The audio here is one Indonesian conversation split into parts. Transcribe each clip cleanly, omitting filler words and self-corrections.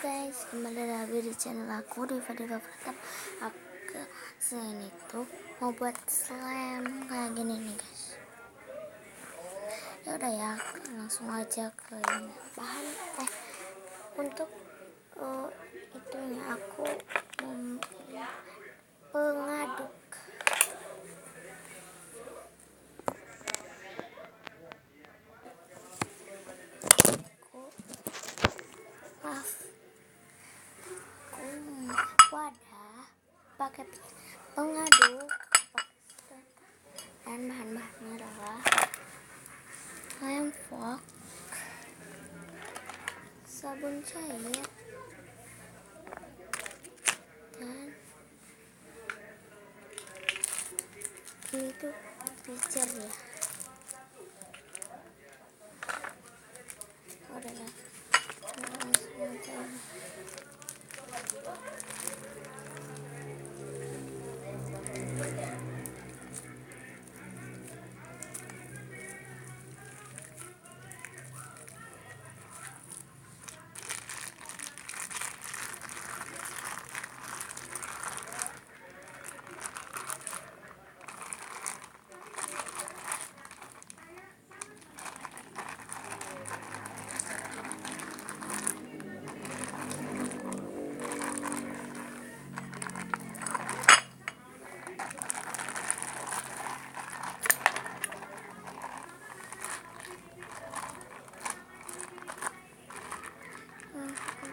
guys, kembali lagi di channel aku di Fadila Pratap. Aku sini tuh mau buat slime kayak gini nih guys. Ya udah ya, langsung aja ke ini. Bahan untuk itunya aku membeli pengaduk. Wadah pakai pengaduk dan bahan-bahannya adalah lem fox, sabun cair, dan itu pitcher ya. Udah lah, langsung aja.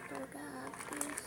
Udah habis.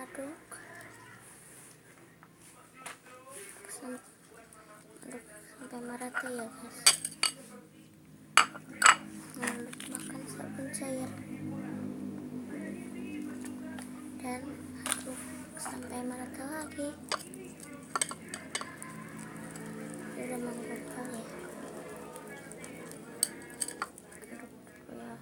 Aduk sampai merata ya guys. Lalu makan sabun cair dan aduk sampai merata lagi. Udah menggumpal ya. Aduk ya.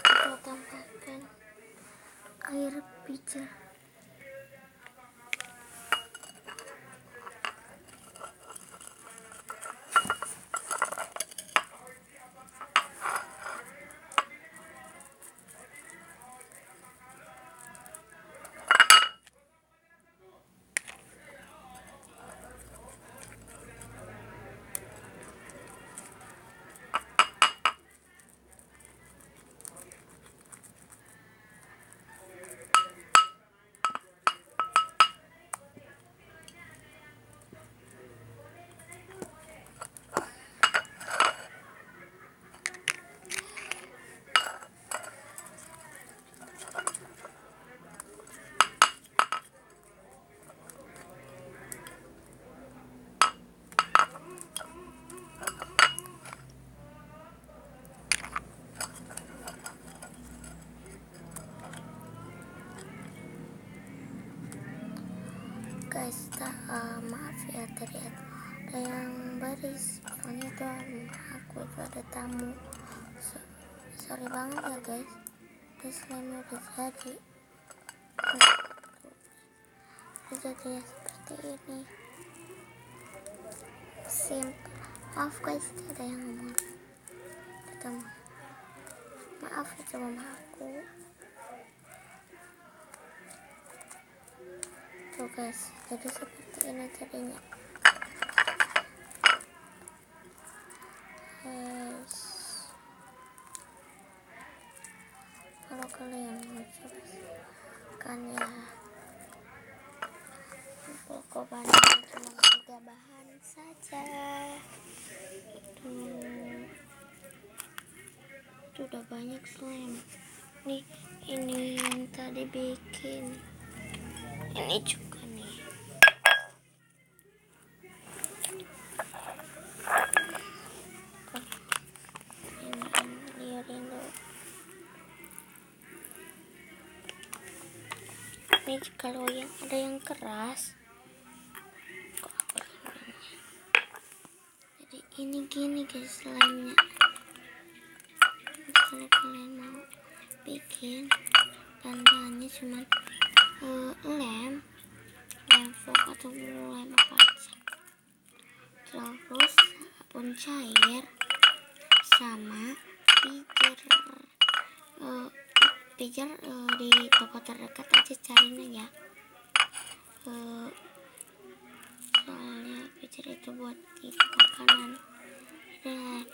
Kita tambahkan air pitcher. Guys, maaf ya tadi ada yang baris, pokoknya itu aku itu ada tamu. Sorry banget ya guys. Terus slime udah jadi ya seperti ini. Simple. Maaf guys, ada yang ngomong. Maaf itu mama aku. Tuh guys, jadi seperti ini jadinya. Guys, kalau kalian mau coba ya, pokok bahannya cuma 3 bahan saja. Itu udah banyak slime. Nih, ini yang tadi bikin. Ini juga nih. Ini liatin dulu. Ini kalau yang ada yang keras. Jadi ini gini guys slime-nya. Kalau kalian mau bikin, bahan-bahannya cuman lem fok atau lem apa aja, terus sabun cair sama pijar di toko terdekat aja carinya ya. Soalnya pijar itu buat di makanan. Nah,